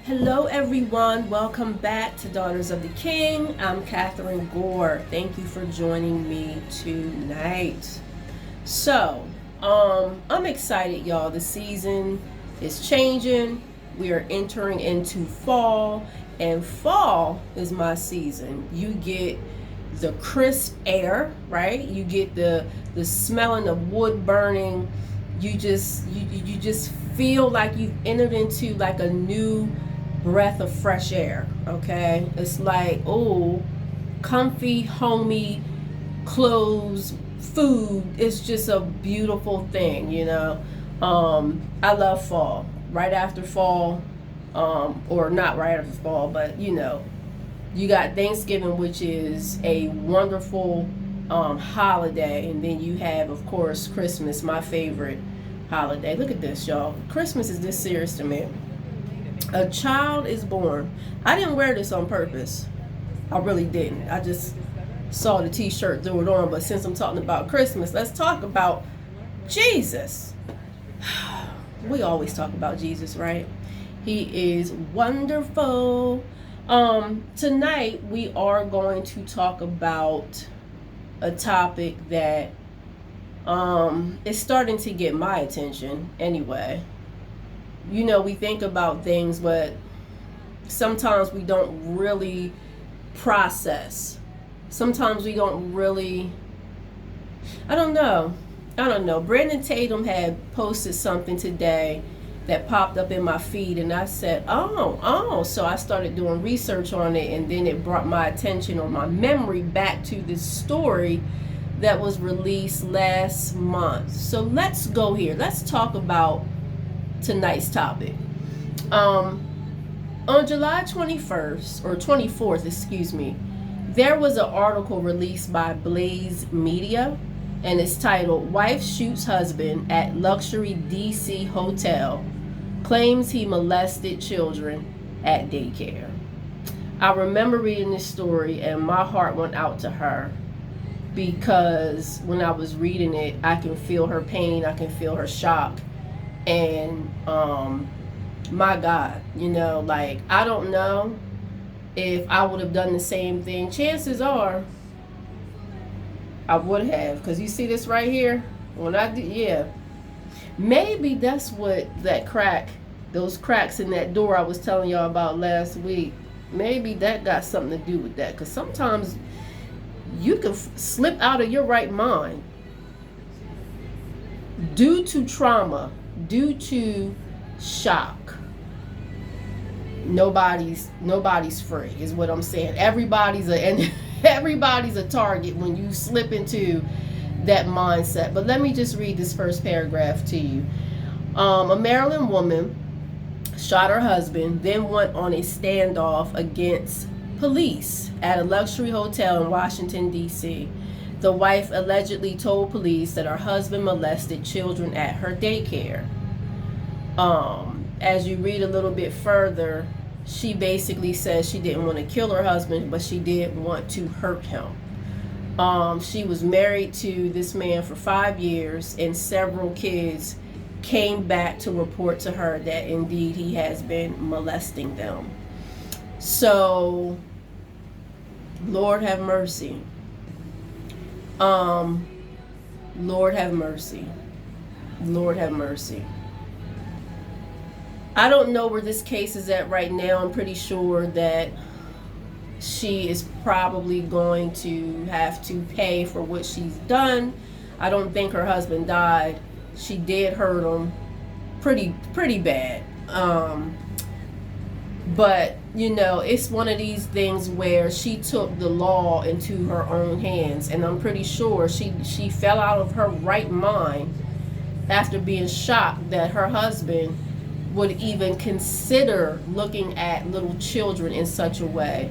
Hello everyone, welcome back to Daughters of the King. I'm Kathryn Gore. Thank you for joining me tonight. So, I'm excited, y'all. The season is changing. We are entering into fall, and fall is my season. You get the crisp air, right? You get the smelling of wood burning. You just feel like you've entered into like a new breath of fresh air. Okay, it's like, oh, comfy, homey clothes, food. It's just a beautiful thing, you know. I love fall. Right after fall, or not right after fall, but you know, you got Thanksgiving, which is a wonderful holiday, and then you have, of course, Christmas, my favorite holiday. Look at this, y'all. Christmas is this serious to me. A child is born. I didn't wear this on purpose. I really didn't. I just saw the t-shirt, threw it on. But since I'm talking about Christmas, let's talk about Jesus. We always talk about Jesus, right? He is wonderful. Tonight we are going to talk about a topic that is starting to get my attention anyway. You know, we think about things, but sometimes we don't really process. Sometimes we don't really, I don't know. Brandon Tatum had posted something today that popped up in my feed, and I said, oh. So I started doing research on it, and then it brought my attention or my memory back to this story that was released last month. So let's go here. Let's talk about tonight's topic. On July 21st or 24th, excuse me, there was an article released by Blaze Media, and it's titled "Wife Shoots Husband at Luxury DC Hotel, Claims He Molested Children at Daycare." I remember reading this story and my heart went out to her, because when I was reading it, I can feel her pain, I can feel her shock. And my God, you know, like, I don't know if I would have done the same thing. Chances are I would have, because you see this right here, when I did, yeah, maybe that's what those cracks in that door I was telling y'all about last week, maybe that got something to do with that, because sometimes you can slip out of your right mind due to trauma, due to shock. Nobody's free, is what I'm saying. Everybody's a target when you slip into that mindset. But let me just read this first paragraph to you. A Maryland woman shot her husband, then went on a standoff against police at a luxury hotel in Washington, D.C. The wife allegedly told police that her husband molested children at her daycare. As you read a little bit further, she basically says she didn't want to kill her husband, but she did want to hurt him. She was married to this man for 5 years, and several kids came back to report to her that indeed he has been molesting them. So, Lord have mercy. Lord have mercy. Lord have mercy. I don't know where this case is at right now. I'm pretty sure that she is probably going to have to pay for what she's done. I don't think her husband died. She did hurt him pretty bad. But, you know, it's one of these things where she took the law into her own hands, and I'm pretty sure she fell out of her right mind after being shocked that her husband would even consider looking at little children in such a way.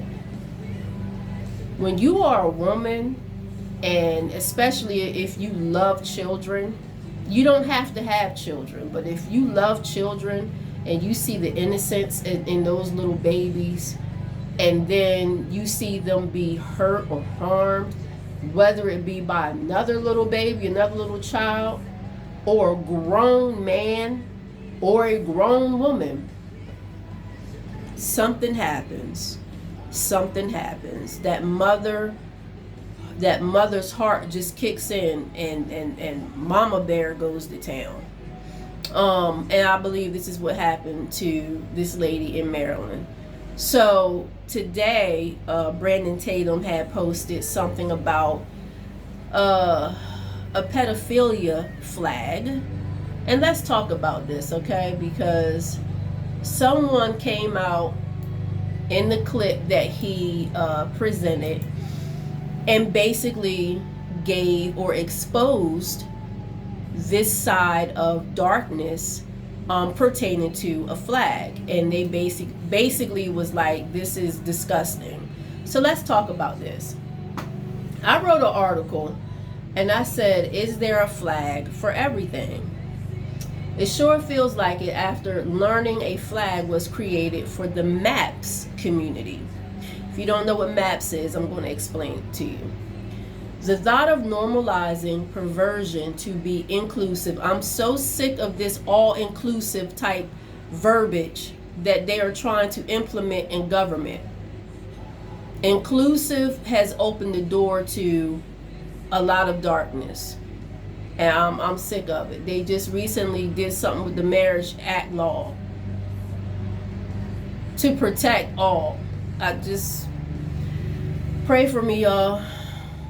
When you are a woman, and especially if you love children, you don't have to have children, but if you love children and you see the innocence in those little babies, and then you see them be hurt or harmed, whether it be by another little baby, another little child, or a grown man or a grown woman, something happens. Something happens. That mother's heart just kicks in, and Mama Bear goes to town. And I believe this is what happened to this lady in Maryland. So today, Brandon Tatum had posted something about a pedophilia flag. And let's talk about this, okay? Because someone came out in the clip that he presented and basically gave or exposed this side of darkness pertaining to a flag. And they basically was like, this is disgusting. So let's talk about this. I wrote an article and I said, is there a flag for everything? It sure feels like it after learning a flag was created for the MAPS community. If you don't know what MAPS is, I'm going to explain it to you. The thought of normalizing perversion to be inclusive. I'm so sick of this all-inclusive type verbiage that they are trying to implement in government. Inclusive has opened the door to a lot of darkness. And I'm sick of it. They just recently did something with the Marriage Act law to protect all. I just pray for me, y'all.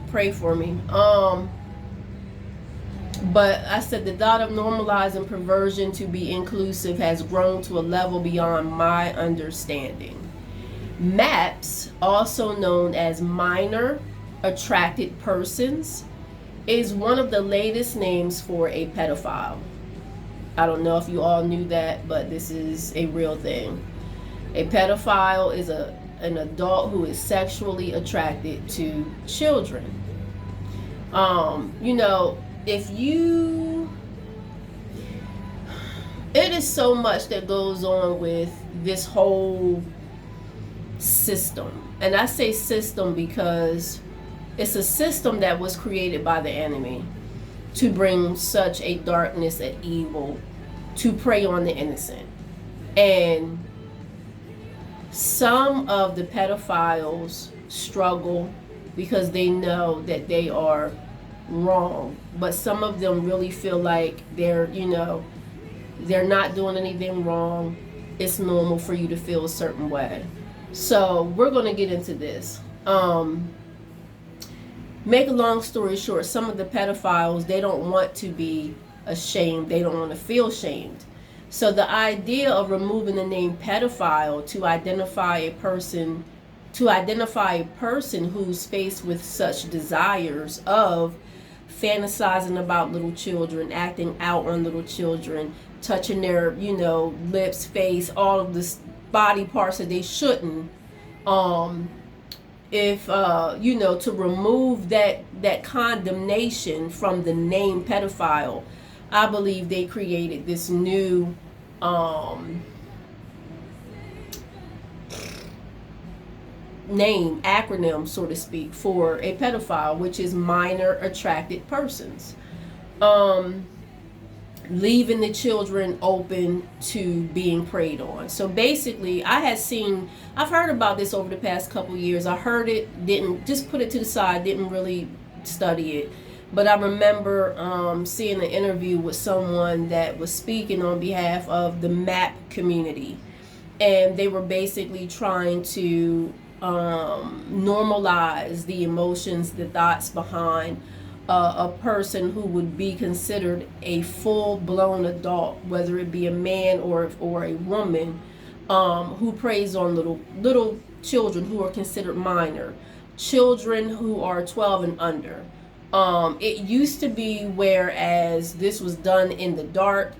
Pray for me. But I said the thought of normalizing perversion to be inclusive has grown to a level beyond my understanding. MAPS, also known as minor attracted persons, is one of the latest names for a pedophile. I don't know if you all knew that, but this is a real thing. A pedophile is an adult who is sexually attracted to children. You know, it is so much that goes on with this whole system. And I say system because it's a system that was created by the enemy to bring such a darkness and evil to prey on the innocent. And some of the pedophiles struggle because they know that they are wrong, but some of them really feel like they're not doing anything wrong. It's normal for you to feel a certain way. So we're going to get into this. Make a long story short, some of the pedophiles, they don't want to be ashamed. They don't want to feel shamed. So the idea of removing the name pedophile to identify a person who's faced with such desires of fantasizing about little children, acting out on little children, touching their, lips, face, all of the body parts that they shouldn't, to remove that condemnation from the name pedophile, I believe they created this new acronym, so to speak, for a pedophile, which is minor attracted persons. Leaving the children open to being preyed on. So basically, I've heard about this over the past couple years. I heard it, didn't, just put it to the side, didn't really study it. But I remember seeing an interview with someone that was speaking on behalf of the MAP community. And they were basically trying to normalize the emotions, the thoughts behind a person who would be considered a full-blown adult, whether it be a man or a woman, who preys on little children who are considered minor, children who are 12 and under. It used to be whereas this was done in the dark,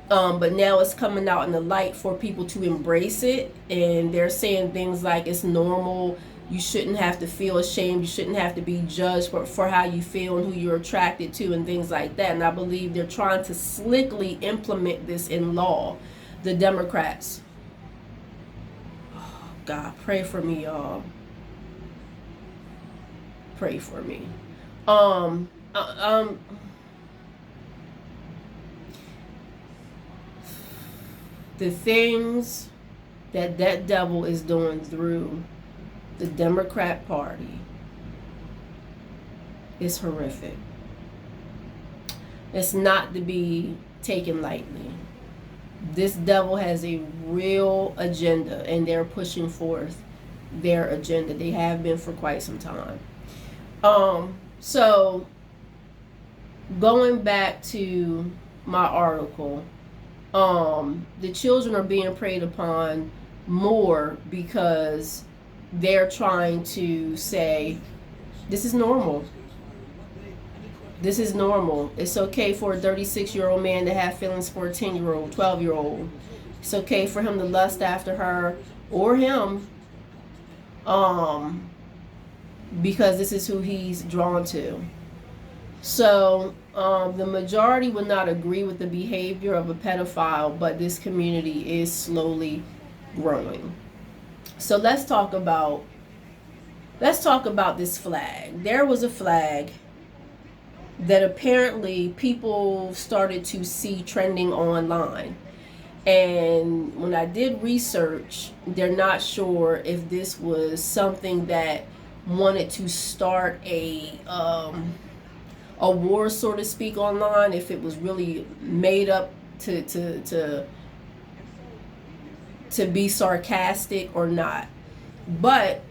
but now it's coming out in the light for people to embrace it, and they're saying things like it's normal. You shouldn't have to feel ashamed. You shouldn't have to be judged for how you feel and who you're attracted to and things like that. And I believe they're trying to slickly implement this in law. The Democrats. Oh, God, pray for me, y'all. Pray for me. The things that that devil is doing through the Democrat Party is horrific. It's not to be taken lightly. This devil has a real agenda, and they're pushing forth their agenda. They have been for quite some time. So going back to my article, the children are being preyed upon more because they're trying to say, this is normal. This is normal. It's okay for a 36-year-old man to have feelings for a 10-year-old, 12-year-old. It's okay for him to lust after her or him, because this is who he's drawn to. So the majority would not agree with the behavior of a pedophile, but this community is slowly growing. So let's talk about this flag. There was a flag that apparently people started to see trending online. And when I did research, they're not sure if this was something that wanted to start a war, so to speak, online, if it was really made up to be sarcastic or not. But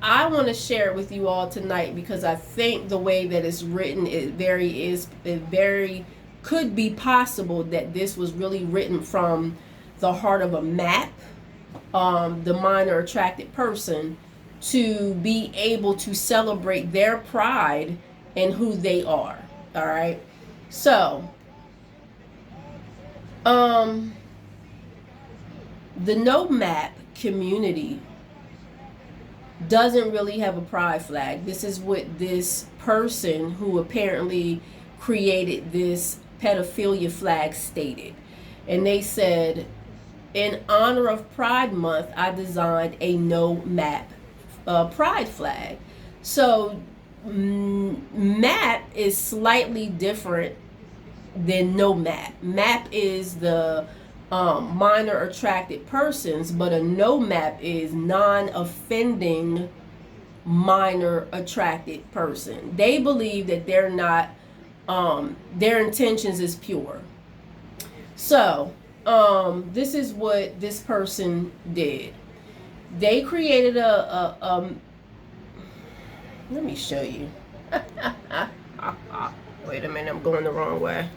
I want to share it with you all tonight because I think the way that it's written, it very could be possible that this was really written from the heart of a MAP, the minor attracted person, to be able to celebrate their pride in who they are. All right. So, the no MAP community doesn't really have a pride flag. This is what this person who apparently created this pedophilia flag stated. And they said, in honor of Pride Month, I designed a no MAP pride flag. So MAP is slightly different than no MAP. MAP is the minor attracted persons, but a no MAP is non-offending minor attracted person. They believe that they're not, their intentions is pure. So this is what this person did. They created let me show you. Wait a minute, I'm going the wrong way.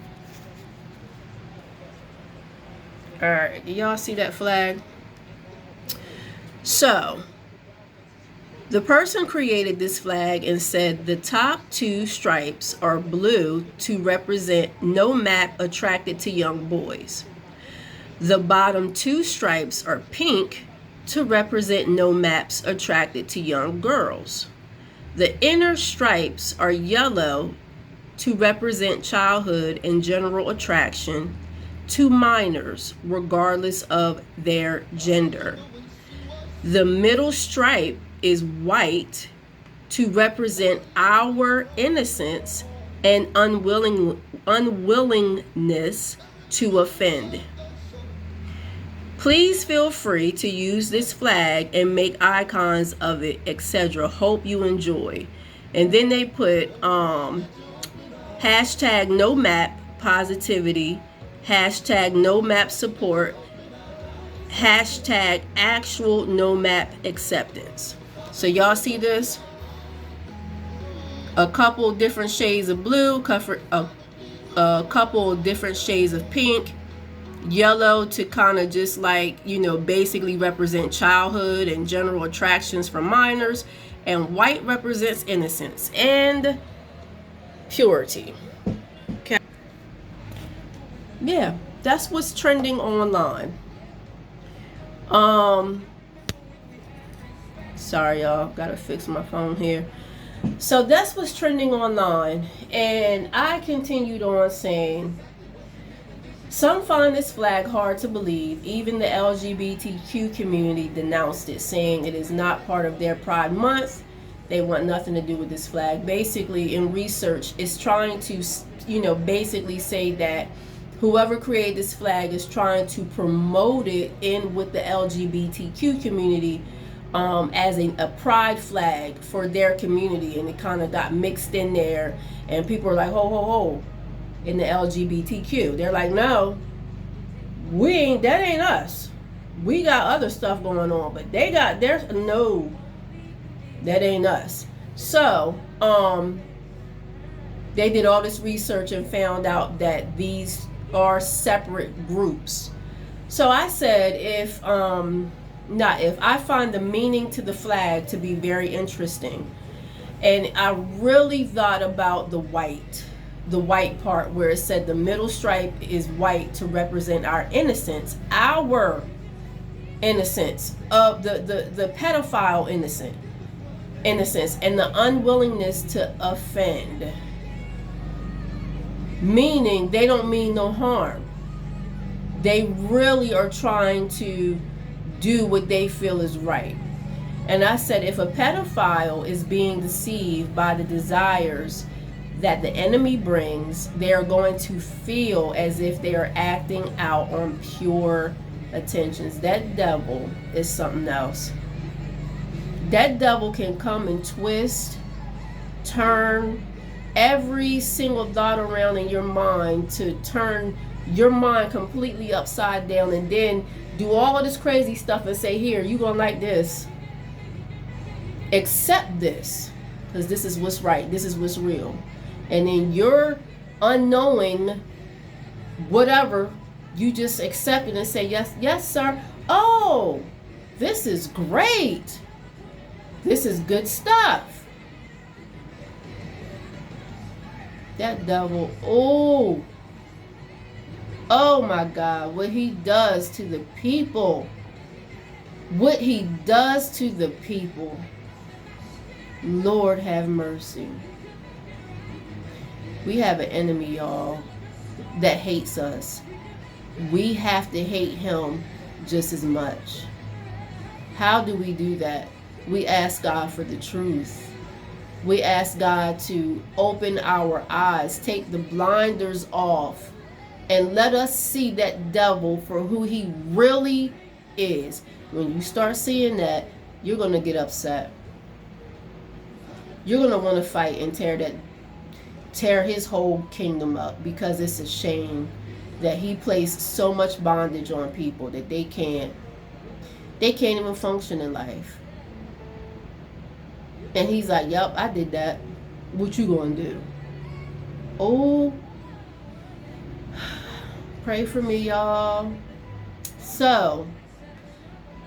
Alright, do y'all see that flag? So, the person created this flag and said the top two stripes are blue to represent no MAP attracted to young boys. The bottom two stripes are pink to represent no MAPs attracted to young girls. The inner stripes are yellow to represent childhood and general attraction to minors, regardless of their gender. The middle stripe is white to represent our innocence and unwillingness to offend. Please feel free to use this flag and make icons of it, etc. Hope you enjoy. And then they put hashtag no MAP positivity, hashtag no MAP support, hashtag actual no MAP acceptance. So y'all see this? A couple different shades of blue, a couple different shades of pink, yellow to kind of just like, you know, basically represent childhood and general attractions for minors, and white represents innocence and purity. Okay. Yeah, that's what's trending online. Sorry y'all, gotta fix my phone here. So that's what's trending online, and I continued on saying, some find this flag hard to believe. Even the LGBTQ community denounced it, saying it is not part of their Pride Month. They want nothing to do with this flag. Basically, in research, it's trying to, you know, basically say that whoever created this flag is trying to promote it in with the LGBTQ community as a pride flag for their community, and it kind of got mixed in there, and people are like, ho ho ho, in the LGBTQ. They're like, no, that ain't us. We got other stuff going on, but they got their, no, that ain't us. So they did all this research and found out that these are separate groups. So I said, if I find the meaning to the flag to be very interesting, and I really thought about the white part where it said the middle stripe is white to represent our innocence of the pedophile innocence, and the unwillingness to offend. Meaning they don't mean no harm. They really are trying to do what they feel is right. And I said, if a pedophile is being deceived by the desires that the enemy brings, they are going to feel as if they are acting out on pure attentions. That devil is something else. That devil can come and twist, turn every single thought around in your mind to turn your mind completely upside down, and then do all of this crazy stuff and say, here, you gonna like this, accept this, because this is what's right, this is what's real. And then you're unknowing whatever, you just accept it and say, yes sir, oh, this is great, this is good stuff. That devil, oh my God, what he does to the people. What he does to the people. Lord have mercy. We have an enemy, y'all, that hates us. We have to hate him just as much. How do we do that? We ask God for the truth. We ask God to open our eyes, take the blinders off, and let us see that devil for who he really is. When you start seeing that, you're going to get upset. You're going to want to fight and tear his whole kingdom up, because it's a shame that he placed so much bondage on people that they can't even function in life. And he's like, yep, I did that. What you gonna do? Oh, pray for me, y'all. So,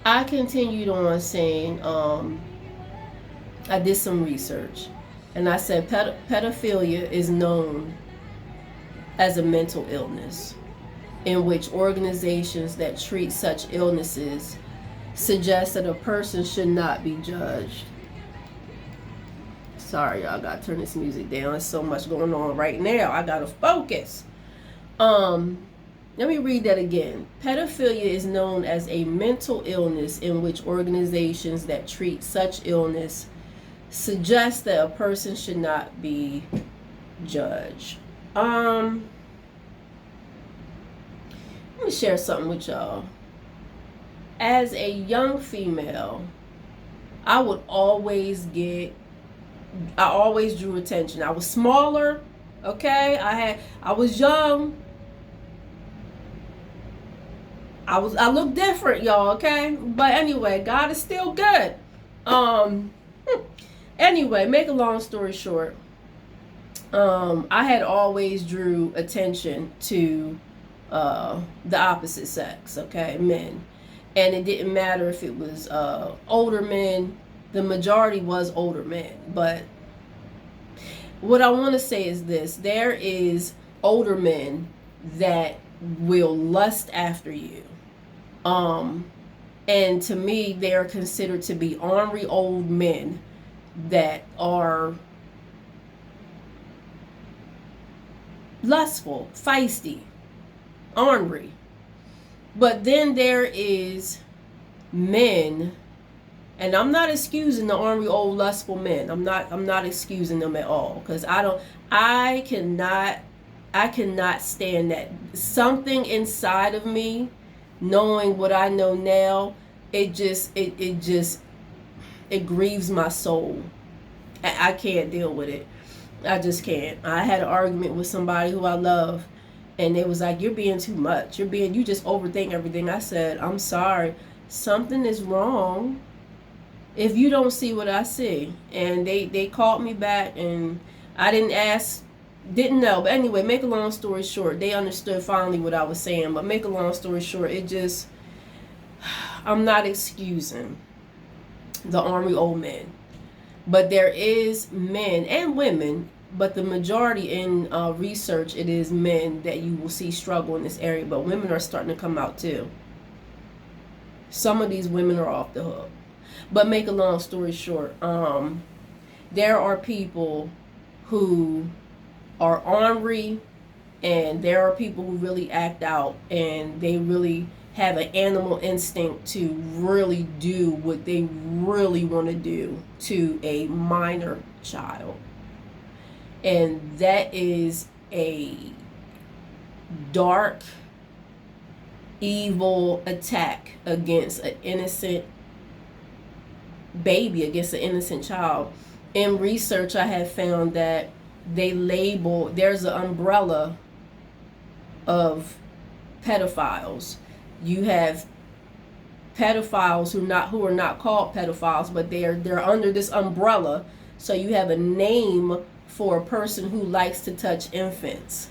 I continued on saying, I did some research. And I said pedophilia is known as a mental illness in which organizations that treat such illnesses suggest that a person should not be judged. Sorry, y'all, gotta turn this music down. There's so much going on right now. I gotta focus. Let me read that again. Pedophilia is known as a mental illness in which organizations that treat such illness suggest that a person should not be judged. Let me share something with y'all. As a young female, I always drew attention. I was smaller, okay? I was young. I look different, y'all, okay? But anyway, God is still good. Anyway, make a long story short, I had always drew attention to the opposite sex, okay, men. And it didn't matter if it was older men. The majority was older men. But what I want to say is this. There is older men that will lust after you. And to me, they are considered to be ornery old men that are lustful, feisty, ornery. But then there is men, and I'm not excusing the ornery old lustful men. I'm not excusing them at all, because I cannot I cannot stand that. Something inside of me, knowing what I know now, it grieves my soul. I can't deal with it. I just can't. I had an argument with somebody who I love, and they was like, "You're being too much. You just overthink everything." I said, "I'm sorry. Something is wrong if you don't see what I see." And they called me back, and I didn't know. But anyway, make a long story short, they understood finally what I was saying. But make a long story short, I'm not excusing the ornery old men. But there is men and women, but the majority in research, it is men that you will see struggle in this area. But women are starting to come out too. Some of these women are off the hook. But make a long story short, there are people who are ornery, and there are people who really act out, and they really have an animal instinct to really do what they really want to do to a minor child. And that is a dark, evil attack against an innocent baby, against an innocent child. In research, I have found that there's an umbrella of pedophiles. You have pedophiles who are not called pedophiles, but they're under this umbrella. So you have a name for a person who likes to touch infants.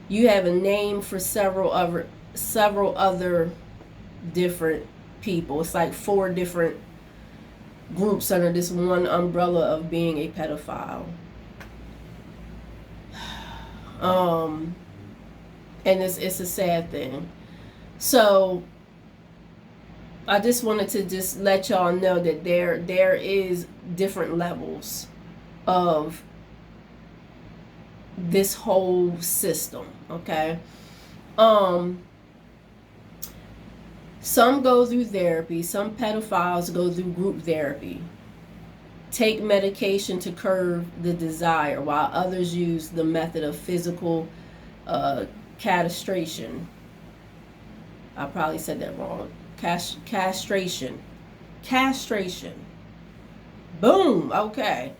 You have a name for several other different people. It's like 4 different groups under this one umbrella of being a pedophile. And it's a sad thing. So I just wanted to just let y'all know that there is different levels of this whole system, okay? Some go through therapy. Some pedophiles go through group therapy, take medication to curb the desire, while others use the method of physical castration. I probably said that wrong. Castration. Boom. Okay.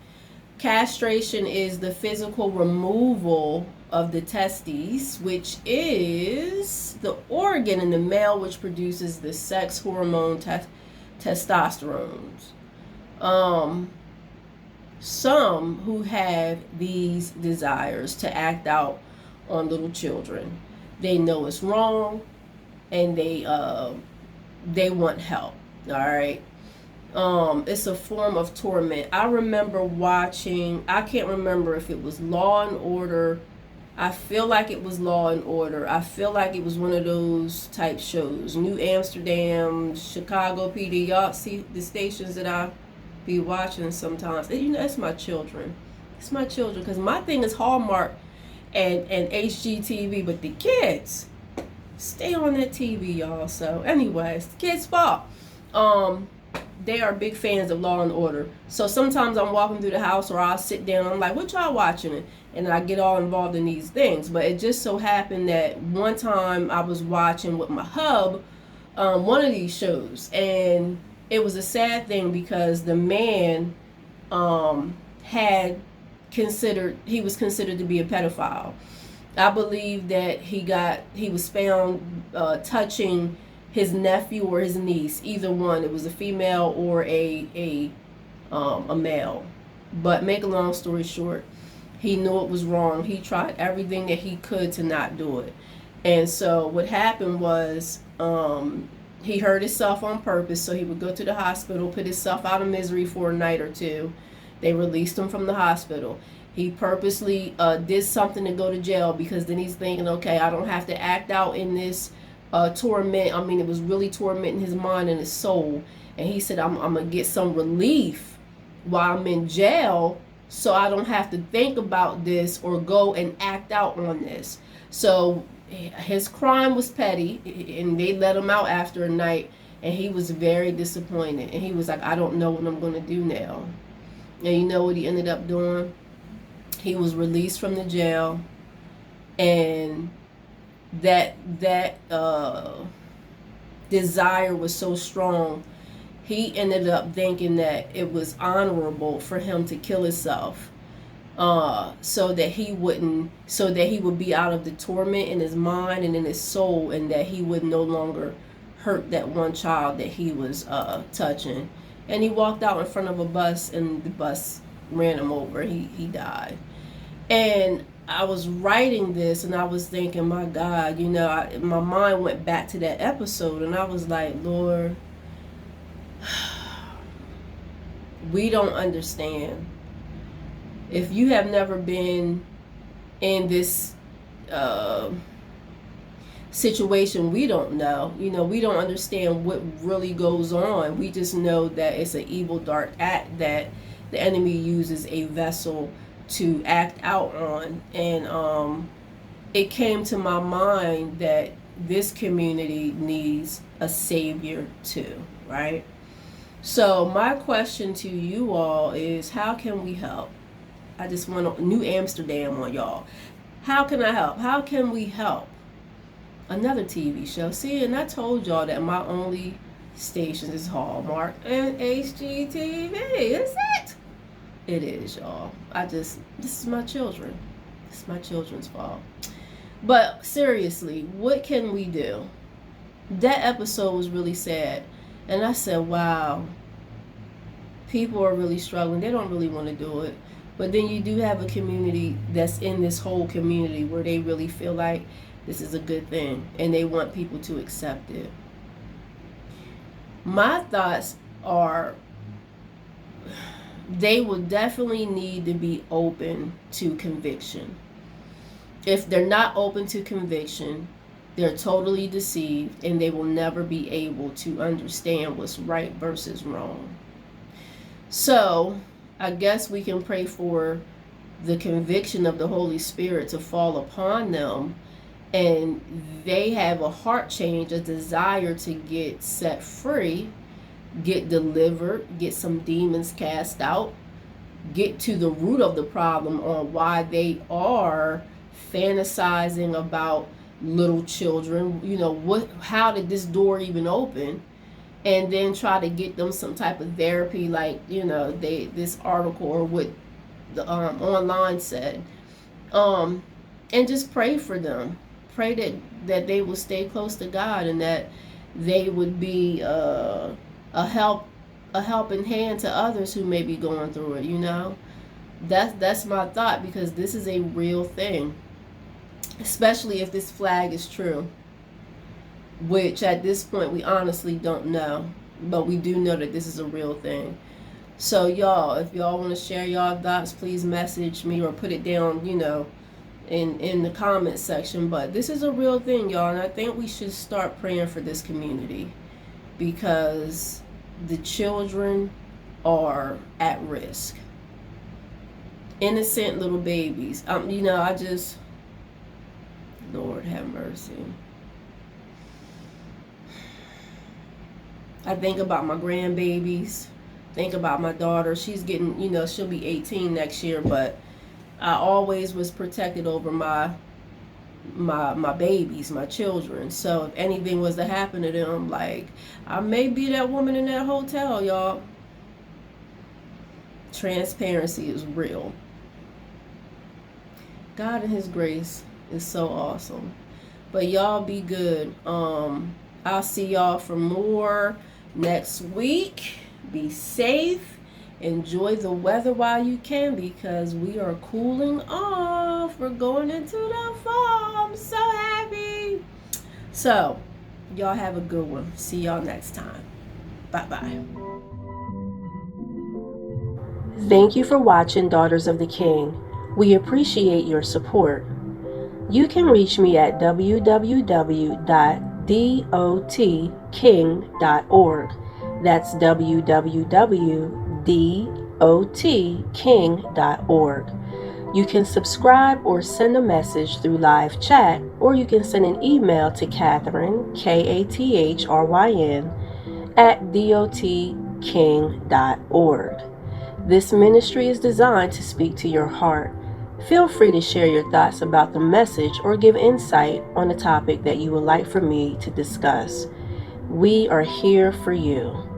Castration is the physical removal of the testes, which is the organ in the male which produces the sex hormone testosterone. Some who have these desires to act out on little children, they know it's wrong, and they want help. All right. It's a form of torment. I remember watching, I can't remember if it was Law and Order. I feel like it was Law and Order. I feel like it was one of those type shows. New Amsterdam, Chicago PD. Y'all see the stations that I be watching sometimes. And, you know, it's my children. It's my children. Because my thing is Hallmark and HGTV. But the kids stay on that TV, y'all. So anyways, the kids' fault. They are big fans of Law and Order. So sometimes I'm walking through the house, or I'll sit down, I'm like, what y'all watching? And I get all involved in these things. But it just so happened that one time I was watching with my hub one of these shows, and it was a sad thing because the man was considered to be a pedophile. I believe that he was found touching his nephew or his niece, either one. It was a female or a male. But make a long story short, he knew it was wrong. He tried everything that he could to not do it. And so what happened was he hurt himself on purpose, so he would go to the hospital, put himself out of misery for a night or two. They released him from the hospital. He purposely did something to go to jail, because then he's thinking, okay, I don't have to act out in this torment. I mean, it was really tormenting his mind and his soul. And he said, I'm going to get some relief while I'm in jail, so I don't have to think about this or go and act out on this. So his crime was petty, and they let him out after a night, and he was very disappointed. And he was like, I don't know what I'm going to do now. And you know what he ended up doing? He was released from the jail, and that desire was so strong, he ended up thinking that it was honorable for him to kill himself, so that he would be out of the torment in his mind and in his soul, and that he would no longer hurt that one child that he was touching. And he walked out in front of a bus, and the bus ran him over. He died. And I was writing this, and I was thinking, my God, my mind went back to that episode, and I was like, Lord, we don't understand. If you have never been in this situation, we don't know. We don't understand what really goes on. We just know that it's an evil, dark act that the enemy uses a vessel to act out on. And it came to my mind that this community needs a savior too, right? So my question to you all is, how can we help? I just want New Amsterdam on y'all. How can I help? How can we help? Another TV show. See, and I told y'all that my only station is Hallmark and HGTV. Is it? It is, y'all. This is my children. It's my children's fault. But seriously, what can we do? That episode was really sad. And I said, wow, people are really struggling. They don't really want to do it. But then you do have a community that's in this whole community where they really feel like this is a good thing, and they want people to accept it. My thoughts are, they will definitely need to be open to conviction. If they're not open to conviction, they're totally deceived, and they will never be able to understand what's right versus wrong. So I guess we can pray for the conviction of the Holy Spirit to fall upon them, and they have a heart change, a desire to get set free, get delivered, get some demons cast out, get to the root of the problem on why they are fantasizing about little children. How did this door even open? And then try to get them some type of therapy, like this article or what the online said, and just pray for them. Pray that they will stay close to God, and that they would be a helping hand to others who may be going through it. That's my thought, because this is a real thing, especially if this flag is true, which at this point we honestly don't know, but we do know that this is a real thing. So y'all, if y'all want to share y'all thoughts, please message me or put it down, in the comment section. But this is a real thing, y'all, and I think we should start praying for this community, because the children are at risk. Innocent little babies. Lord have mercy. I think about my grandbabies. Think about my daughter. She's getting, she'll be 18 next year, but I always was protected over my babies, my children. So if anything was to happen to them, like, I may be that woman in that hotel, y'all. Transparency is real. God in His grace is so awesome. But y'all be good. I'll see y'all for more next week. Be safe. Enjoy the weather while you can, because we are cooling off. We're going into the fall. I'm so happy. So, y'all have a good one. See y'all next time. Bye-bye. Thank you for watching Daughters of the King. We appreciate your support. You can reach me at www.dotking.org. That's www.dotking.org. You can subscribe or send a message through live chat, or you can send an email to Kathryn, Kathryn, @dotking.org. This ministry is designed to speak to your heart. Feel free to share your thoughts about the message or give insight on a topic that you would like for me to discuss. We are here for you.